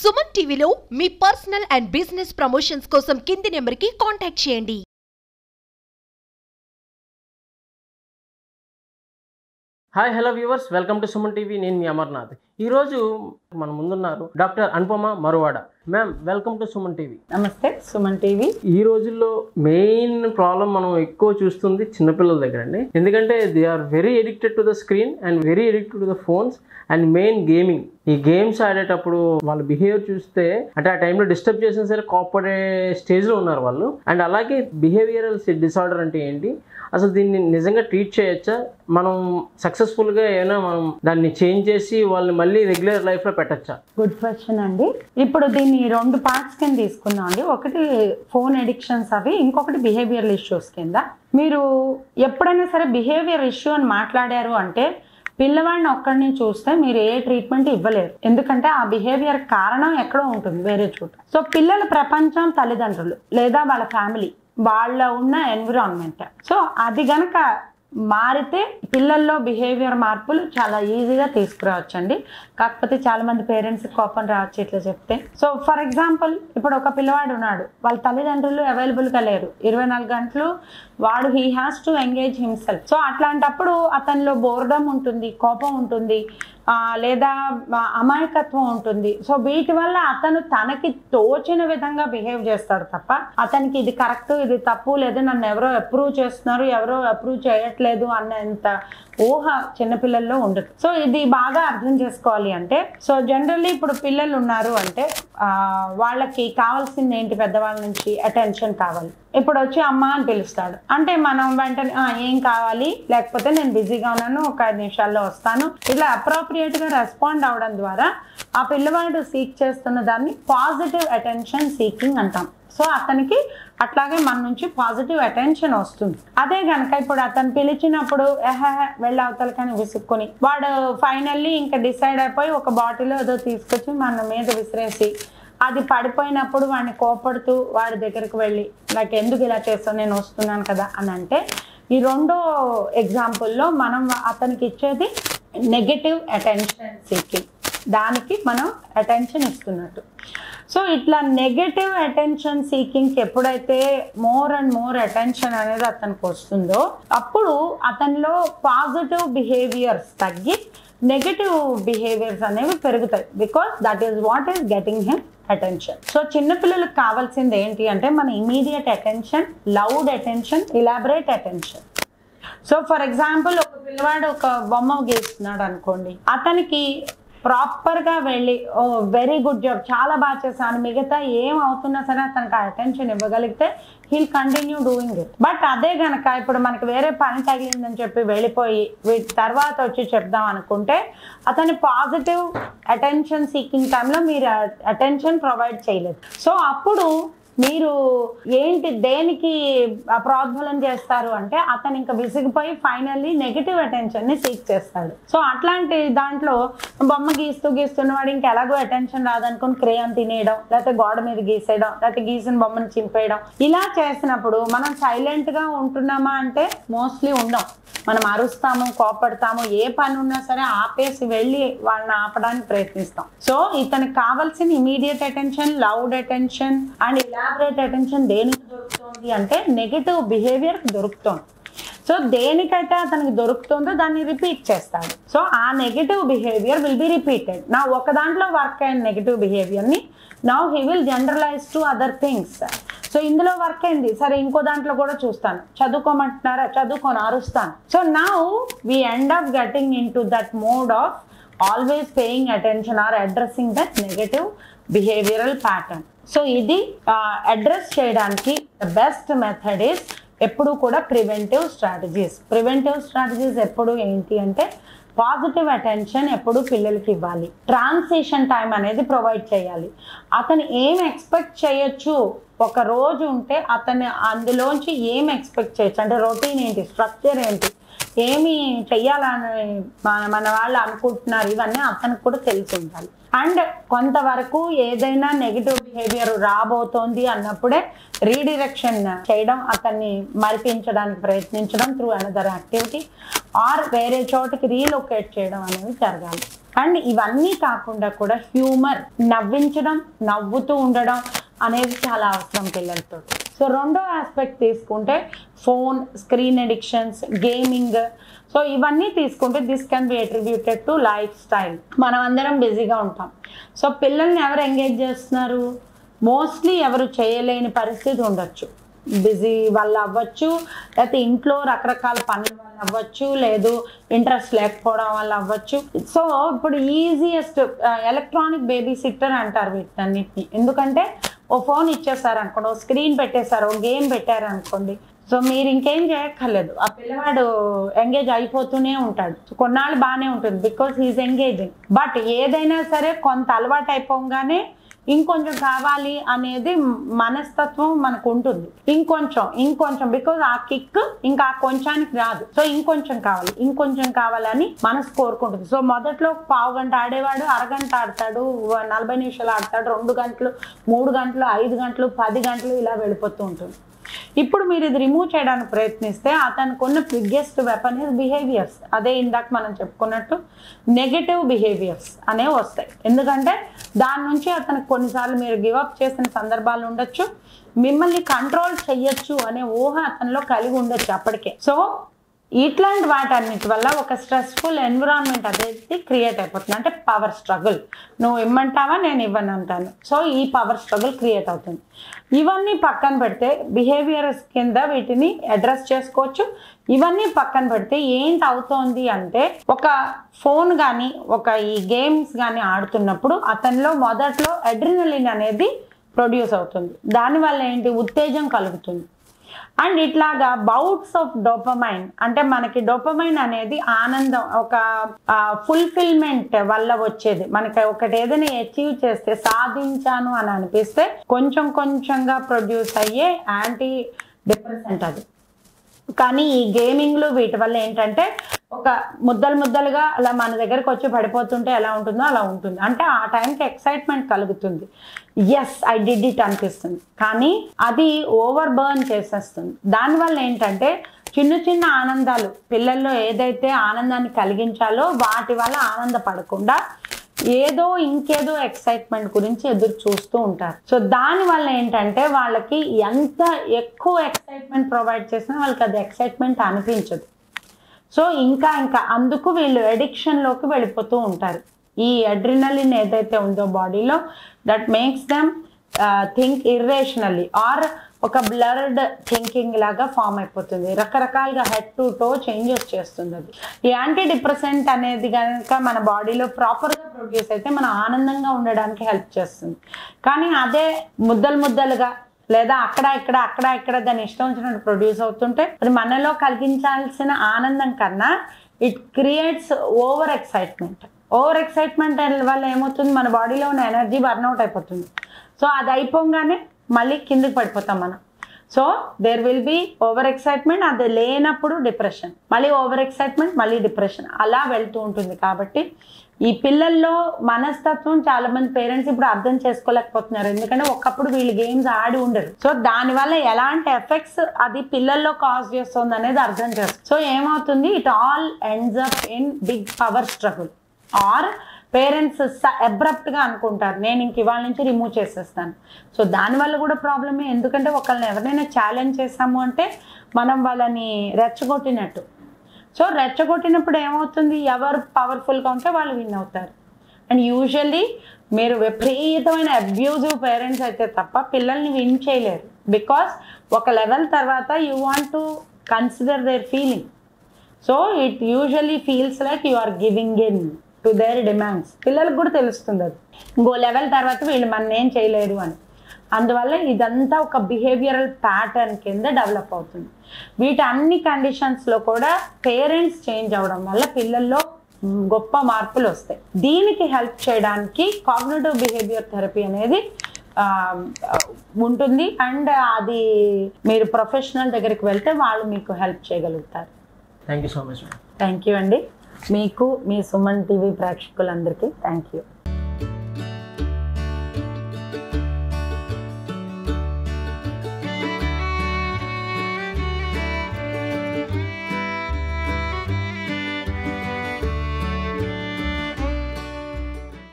సుమన్ టీవీలో మీ personal and business promotions కోసం కింది నెంబర్కి కాంటాక్ట్ చేయండి. Hi hello viewers, welcome to Suman TV. నేను మీ అమర్నాథ్. ఈరోజు మన ముందున్నారు doctor Anupama Maruvada. Ma'am, welcome to Suman TV. నమస్తే, సుమన్ టీవీ. ఈ రోజుల్లో మెయిన్ ప్రాబ్లం మనం ఎక్కువ చూస్తుంది చిన్నపిల్లల దగ్గర అండి. ఎందుకంటే they are very addicted to the screen and very addicted to the phones and main gaming. ఈ గేమ్స్ ఆడేటప్పుడు వాళ్ళ బిహేవియర్ చూస్తే అంటే ఆ టైంలో డిస్టర్బ్ చేసినా సరే కోపడే స్టేజ్లో ఉన్నారు వాళ్ళు. అండ్ అలాగే బిహేవియరల్ డిసార్డర్ అంటే ఏంటి, అసలు దీన్ని నిజంగా ట్రీట్ చేయొచ్చా, మనం సక్సెస్ఫుల్గా ఏమైనా మనం దాన్ని చేంజ్ చేసి వాళ్ళని మళ్ళీ రెగ్యులర్ లైఫ్లో పెట్టచ్చా? గుడ్ క్వశ్చన్ అండి. ఇప్పుడు దీన్ని 2 పార్ట్స్ కింద తీసుకుందాం అండి. ఒకటి ఫోన్ ఎడిక్షన్స్ అవి, ఇంకొకటి బిహేవియరల్ ఇష్యూస్ కింద. మీరు ఎప్పుడైనా సరే బిహేవియర్ ఇష్యూ అని మాట్లాడారు అంటే పిల్లవాడిని ఒక్కడిని చూస్తే మీరు ఏ ట్రీట్మెంట్ ఇవ్వలేరు. ఎందుకంటే ఆ బిహేవియర్ కారణం ఎక్కడో ఉంటుంది, వేరే చోట. సో పిల్లల ప్రపంచం తల్లిదండ్రులు లేదా వాళ్ళ ఫ్యామిలీ, వాళ్ళ ఉన్న ఎన్విరాన్మెంట్. సో అది గనక మారితే పిల్లల్లో బిహేవియర్ మార్పులు చాలా ఈజీగా తీసుకురావచ్చండి. కాకపోతే చాలా మంది పేరెంట్స్కి కోపం రావచ్చు ఇట్లా చెప్తే. సో ఫర్ ఎగ్జాంపుల్, ఇప్పుడు ఒక పిల్లవాడు ఉన్నాడు, వాళ్ళ తల్లిదండ్రులు అవైలబుల్గా లేరు 24 గంటలు, వాడు he has to engage himself. So అట్లాంటప్పుడు అతనిలో బోర్డమ్ ఉంటుంది, కోపం ఉంటుంది, లేదా అమాయకత్వం ఉంటుంది. సో వీటి వల్ల అతను తనకి తోచిన విధంగా బిహేవ్ చేస్తాడు తప్ప అతనికి ఇది కరెక్ట్, ఇది తప్పు, లేదా నన్ను ఎవరో అప్రూవ్ చేస్తున్నారు, ఎవరో అప్రూవ్ చేయట్లేదు అన్నంత ఊహ చిన్నపిల్లల్లో ఉండదు. సో ఇది బాగా అర్థం చేసుకోవాలి. అంటే సో జనరల్లీ ఇప్పుడు పిల్లలు ఉన్నారు అంటే వాళ్ళకి కావాల్సింది ఏంటి, పెద్దవాళ్ళ నుంచి అటెన్షన్ కావాలి. ఇప్పుడు వచ్చి అమ్మ అని పిలుస్తాడు అంటే మనం వెంటనే ఏం కావాలి, లేకపోతే నేను బిజీగా ఉన్నాను, ఒక 5 నిమిషాల్లో వస్తాను, ఇలా అప్రోప్రియేట్గా రెస్పాండ్ అవడం ద్వారా ఆ పిల్లవాడు సీక్ చేస్తున్న దాన్ని పాజిటివ్ అటెన్షన్ సీకింగ్ అంటాం. సో అతనికి అట్లాగే మన నుంచి పాజిటివ్ అటెన్షన్ వస్తుంది. అదే కనుక ఇప్పుడు అతను పిలిచినప్పుడు వెళ్ళి అవతలకని విసుక్కుని వాడు ఫైనల్లీ ఇంకా డిసైడ్ అయిపోయి ఒక బాటిల్ ఏదో తీసుకొచ్చి మన మీద విసిరేసి అది పడిపోయినప్పుడు వాడిని కోపడుతూ వాడి దగ్గరకు వెళ్ళి నాకు ఎందుకు ఇలా చేస్తావు, నేను వస్తున్నాను కదా అని అంటే, ఈ 2వ ఎగ్జాంపుల్లో మనం అతనికి ఇచ్చేది నెగటివ్ అటెన్షన్ సీకింగ్, దానికి మనం అటెన్షన్ ఇస్తున్నట్టు. సో ఇట్లా నెగటివ్ అటెన్షన్ సీకింగ్కి ఎప్పుడైతే మోర్ అండ్ మోర్ అటెన్షన్ అనేది అతనికి వస్తుందో అప్పుడు అతనిలో పాజిటివ్ బిహేవియర్స్ తగ్గి నెగటివ్ బిహేవియర్స్ అనేవి పెరుగుతాయి. Because that is what is getting him attention. So చిన్నపిల్లలకు కావాల్సింది ఏంటి అంటే మన immediate attention, loud attention, elaborate attention. So for example, ఒక పిల్లవాడు ఒక బొమ్మ గీస్తున్నాడు అనుకోండి, అతనికి ప్రాపర్గా వెళ్ళి వెరీ గుడ్ జాబ్, చాలా బాగా చేశాను, మిగతా ఏం అవుతున్నా సరే అతనికి ఆ అటెన్షన్ ఇవ్వగలిగితే he'll continue doing it. But అదే కనుక ఇప్పుడు మనకి వేరే పని తగిలిందని చెప్పి వెళ్ళిపోయి వీటి తర్వాత వచ్చి చెప్దాం అనుకుంటే అతని పాజిటివ్ అటెన్షన్ సీకింగ్ టైంలో మీరు అటెన్షన్ ప్రొవైడ్ చేయలేదు. సో అప్పుడు మీరు ఏంటి దేనికి ప్రోద్బలం చేస్తారు అంటే అతను ఇంకా విసిగిపోయి ఫైనల్లీ నెగిటివ్ అటెన్షన్ని సీక్ చేస్తాడు. సో అట్లాంటి దాంట్లో బొమ్మ గీస్తున్నవాడు ఇంకా ఎలాగో అటెన్షన్ రాదనుకుని క్రేయాన్ తినేయడం, లేకపోతే గోడ మీద గీసేయడం, లేకపోతే గీసిన బొమ్మను చింపేయడం, ఇలా చేసినప్పుడు మనం సైలెంట్గా ఉంటున్నామా అంటే మోస్ట్లీ ఉండం. మనం అరుస్తాము, కోపడతాము, ఏ పని ఉన్నా సరే ఆపేసి వెళ్ళి వాళ్ళని ఆపడానికి ప్రయత్నిస్తాం. సో ఇతనికి కావాల్సిన immediate attention, loud attention and elaborate attention దేనికి దొరుకుతుంది అంటే నెగటివ్ బిహేవియర్ దొరుకుతుంది. సో దేనికైతే అతనికి దొరుకుతుందో దాన్ని రిపీట్ చేస్తాడు. సో ఆ negative behaviour will be repeated. నా ఒక దాంట్లో వర్క్ అయిన నెగటివ్ బిహేవియర్ని now he will generalise to other things. So ఇందులో వర్క్ అయింది, సరే ఇంకో దాంట్లో కూడా చూస్తాను, చదువుకోమంటున్నారా, చదువుకొని అరుస్తాను. So now we end up getting in to that mode of always paying attention or addressing that negative behavioural pattern. So ఇది అడ్రస్ చేయడానికి ద బెస్ట్ మెథడ్ ఈస్ ఎప్పుడు కూడా ప్రివెంటివ్ స్ట్రాటజీస్ ఎప్పుడు ఏంటి అంటే పాజిటివ్ అటెన్షన్ ఎప్పుడు పిల్లలకి ఇవ్వాలి, ట్రాన్సిషన్ టైం అనేది ప్రొవైడ్ చేయాలి. అతను ఏం ఎక్స్పెక్ట్ చేయొచ్చు, ఒక రోజు ఉంటే అతను అందులోంచి ఏం ఎక్స్పెక్ట్ చేయొచ్చు అంటే రొటీన్ ఏంటి, స్ట్రక్చర్ ఏంటి, ఏమి చెయ్యాలని మన వాళ్ళు అనుకుంటున్నారు, ఇవన్నీ అతనికి కూడా తెలిసి ఉండాలి. అండ్ కొంతవరకు ఏదైనా నెగిటివ్ బిహేవియర్ రాబోతోంది అన్నప్పుడే రీడిరెక్షన్ చేయడం, అతన్ని మరిపించడానికి ప్రయత్నించడం త్రూ అనదర్ యాక్టివిటీ ఆర్ వేరే చోటికి రీలొకేట్ చేయడం అనేది జరగాలి. అండ్ ఇవన్నీ కాకుండా కూడా హ్యూమర్, నవ్వించడం, నవ్వుతూ ఉండడం అనేది చాలా అవసరం పిల్లలతో. సో రెండో ఆస్పెక్ట్ తీసుకుంటే phone, screen addictions, gaming. So ఇవన్నీ తీసుకుంటే this can be attributed to life style. మనం అందరం బిజీగా ఉంటాం. సో పిల్లల్ని ఎవరు ఎంగేజ్ చేస్తున్నారు? మోస్ట్లీ ఎవరు చేయలేని పరిస్థితి ఉండొచ్చు. బిజీ వల్ల అవ్వచ్చు, లేకపోతే ఇంట్లో రకరకాల పనుల వల్ల అవ్వచ్చు, లేదు ఇంట్రెస్ట్ లేకపోవడం వల్ల అవ్వచ్చు. సో ఇప్పుడు ఈజియెస్ట్ ఎలక్ట్రానిక్ బేబీ సిట్టర్ అంటారు వీటన్నిటిని. ఎందుకంటే ఓ ఫోన్ ఇచ్చేసారు అనుకోండి, ఓ స్క్రీన్ పెట్టేశారు, ఓ గేమ్ పెట్టారు అనుకోండి, సో మీరు ఇంకేం చేయక్కర్లేదు, ఆ పిల్లవాడు ఎంగేజ్ అయిపోతూనే ఉంటాడు. సో కొన్నాళ్ళు బాగానే ఉంటుంది బికాస్ హీఈస్ ఎంగేజింగ్. బట్ ఏదైనా సరే కొంత అలవాటు అయిపోగానే ఇంకొంచెం కావాలి అనేది మనస్తత్వం మనకు ఉంటుంది. ఇంకొంచెం బికాజ్ ఆ కిక్ ఇంకా ఆ కొంచానికి రాదు. సో ఇంకొంచెం కావాలని మనసు కోరుకుంటుంది. సో మొదట్లో 1/2 గంట ఆడేవాడు అరగంట ఆడతాడు, 40 నిమిషాలు ఆడతాడు, 2 గంటలు, 3 గంటలు, 5 గంటలు, 10 గంటలు ఇలా వెళ్ళిపోతూ ఉంటుంది. ఇప్పుడు మీరు ఇది రిమూవ్ చేయడానికి ప్రయత్నిస్తే అతనికి ఉన్న బిగ్గెస్ట్ వెపన్ ఇస్ బిహేవియర్స్. అదే ఇందాక మనం చెప్పుకున్నట్టు నెగటివ్ బిహేవియర్స్ అనేవి వస్తాయి. ఎందుకంటే దాని నుంచి అతనికి కొన్నిసార్లు మీరు గివప్ చేసిన సందర్భాలు ఉండొచ్చు, మిమ్మల్ని కంట్రోల్ చెయ్యొచ్చు అనే ఊహ అతనిలో కలిగి ఉండొచ్చు అప్పటికే. సో ఇట్లాంటి వాటన్నిటి వల్ల ఒక స్ట్రెస్ఫుల్ ఎన్విరాన్మెంట్ అనేది క్రియేట్ అయిపోతుంది. అంటే పవర్ స్ట్రగుల్, నువ్వు ఇమ్మంటావా నేను ఇవ్వను అంటాను. సో ఈ పవర్ స్ట్రగుల్ క్రియేట్ అవుతుంది. ఇవన్నీ పక్కన పెడితే బిహేవియర్స్ కింద వీటిని అడ్రస్ చేసుకోవచ్చు. ఇవన్నీ పక్కన పెడితే ఏంటి అవుతోంది అంటే, ఒక ఫోన్ కానీ ఒక ఈ గేమ్స్ కానీ ఆడుతున్నప్పుడు అతనిలో మొదట్లో అడ్రినలిన్ అనేది ప్రొడ్యూస్ అవుతుంది. దానివల్ల ఏంటి, ఉత్తేజం కలుగుతుంది. అండ్ ఇట్లాగా బౌట్స్ ఆఫ్ డోపమైన్, అంటే మనకి డోపమైన్ అనేది ఆనందం, ఒక ఫుల్ఫిల్మెంట్ వల్ల వచ్చేది. మనకి ఒకటి ఏదైనా అచీవ్ చేస్తే సాధించాను అని అనిపిస్తే కొంచెంగా ప్రొడ్యూస్ అయ్యే యాంటీ డిప్రెసెంట్ అది. కానీ ఈ గేమింగ్లు వీటి వల్ల ఏంటంటే ఒక ముద్దలుగా అలా మన దగ్గరకు వచ్చి పడిపోతుంటే ఎలా ఉంటుందో అలా ఉంటుంది. అంటే ఆ టైంకి ఎక్సైట్మెంట్ కలుగుతుంది, ఎస్ ఐ డిడ్ ఇట్ అనిపిస్తుంది. కానీ అది ఓవర్ బర్న్ చేసేస్తుంది. దానివల్ల ఏంటంటే చిన్న ఆనందాలు, పిల్లల్లో ఏదైతే ఆనందాన్ని కలిగించాలో వాటి వల్ల ఆనందపడకుండా ఇంకేదో ఎక్సైట్మెంట్ గురించి ఎదురు చూస్తూ ఉంటారు. సో దానివల్ల ఏంటంటే వాళ్ళకి ఎంత ఎక్కువ ఎక్సైట్మెంట్ ప్రొవైడ్ చేసినా వాళ్ళకి అది ఎక్సైట్మెంట్ అనిపించదు. సో ఇంకా అందుకు వీళ్ళు అడిక్షన్లోకి వెళ్ళిపోతూ ఉంటారు. ఈ అడ్రినలిన్ ఏదైతే ఉందో బాడీలో, that makes them think irrationally or ఒక బ్లర్డ్ థింకింగ్ లాగా ఫామ్ అయిపోతుంది. రకరకాలుగా హెడ్ టు టో చేంజెస్ చేస్తుంది అది. ఈ యాంటీ డిప్రెసెంట్ అనేది కనుక మన బాడీలో ప్రాపర్గా ప్రొడ్యూస్ అయితే మనం ఆనందంగా ఉండడానికి హెల్ప్ చేస్తుంది. కానీ అదే ముద్దలుగా లేదా అక్కడ ఇక్కడ దాని ఇష్టం వచ్చినట్టు ప్రొడ్యూస్ అవుతుంటే అది మనలో కలిగించాల్సిన ఆనందం కన్నా ఇట్ క్రియేట్స్ ఓవర్ ఎక్సైట్మెంట్ వల్ల ఏమవుతుంది, మన బాడీలో ఉన్న ఎనర్జీ బర్న్అవుట్ అయిపోతుంది. సో అది అయిపోగానే మళ్ళీ కిందకి పడిపోతాం మనం. So there will be over excitement, అది లేనప్పుడు డిప్రెషన్, మళ్ళీ ఓవర్ ఎక్సైట్మెంట్, మళ్ళీ డిప్రెషన్, అలా వెళ్తూ ఉంటుంది. కాబట్టి ఈ పిల్లల్లో మనస్తత్వం చాలా మంది పేరెంట్స్ ఇప్పుడు అర్థం చేసుకోలేకపోతున్నారు. ఎందుకంటే ఒకప్పుడు వీళ్ళు గేమ్స్ ఆడి ఉండరు. సో దానివల్ల ఎలాంటి ఎఫెక్ట్స్ అది పిల్లల్లో కాజ్ చేస్తుంది అనేది అర్థం చేస్తారు. సో ఏమవుతుంది, it all ends up in big power struggle. Or parents అబ్రప్ట్గా అనుకుంటారు నేను ఇంక ఇవాళ నుంచి రిమూవ్ చేసేస్తాను. సో దానివల్ల కూడా ప్రాబ్లమే. ఎందుకంటే ఒకళ్ళని ఎవరైనా ఛాలెంజ్ చేసాము అంటే మనం వాళ్ళని రెచ్చగొట్టినట్టు. సో రెచ్చగొట్టినప్పుడు ఏమవుతుంది, ఎవరు పవర్ఫుల్గా ఉంటే వాళ్ళు విన్ అవుతారు. అండ్ యూజువల్లీ మీరు విపరీతమైన అబ్యూజివ్ పేరెంట్స్ అయితే తప్ప పిల్లల్ని విన్ చేయలేరు. బికాస్ ఒక లెవెల్ తర్వాత you want to consider their feeling. So it usually feels like you are giving in to their demands. పిల్లలకు కూడా తెలుస్తుంది అది ఇంకో లెవెల్ తర్వాత వీళ్ళు మన ఏం చేయలేరు అని. అందువల్ల ఇదంతా ఒక బిహేవియరల్ ప్యాటర్న్ కింద డెవలప్ అవుతుంది. వీటి అన్ని కండిషన్స్లో కూడా పేరెంట్స్ చేంజ్ అవ్వడం వల్ల పిల్లల్లో గొప్ప మార్పులు వస్తాయి. దీనికి హెల్ప్ చేయడానికి కాగ్నిటివ్ బిహేవియర్ థెరపీ అనేది ఉంటుంది. అండ్ అది మీరు ప్రొఫెషనల్ దగ్గరికి వెళ్తే వాళ్ళు మీకు హెల్ప్ చేయగలుగుతారు. Thank you so much. Thank you అండి. మీకు మీ సుమన్ టీవీ ప్రేక్షకులందరికీ థ్యాంక్ యూ.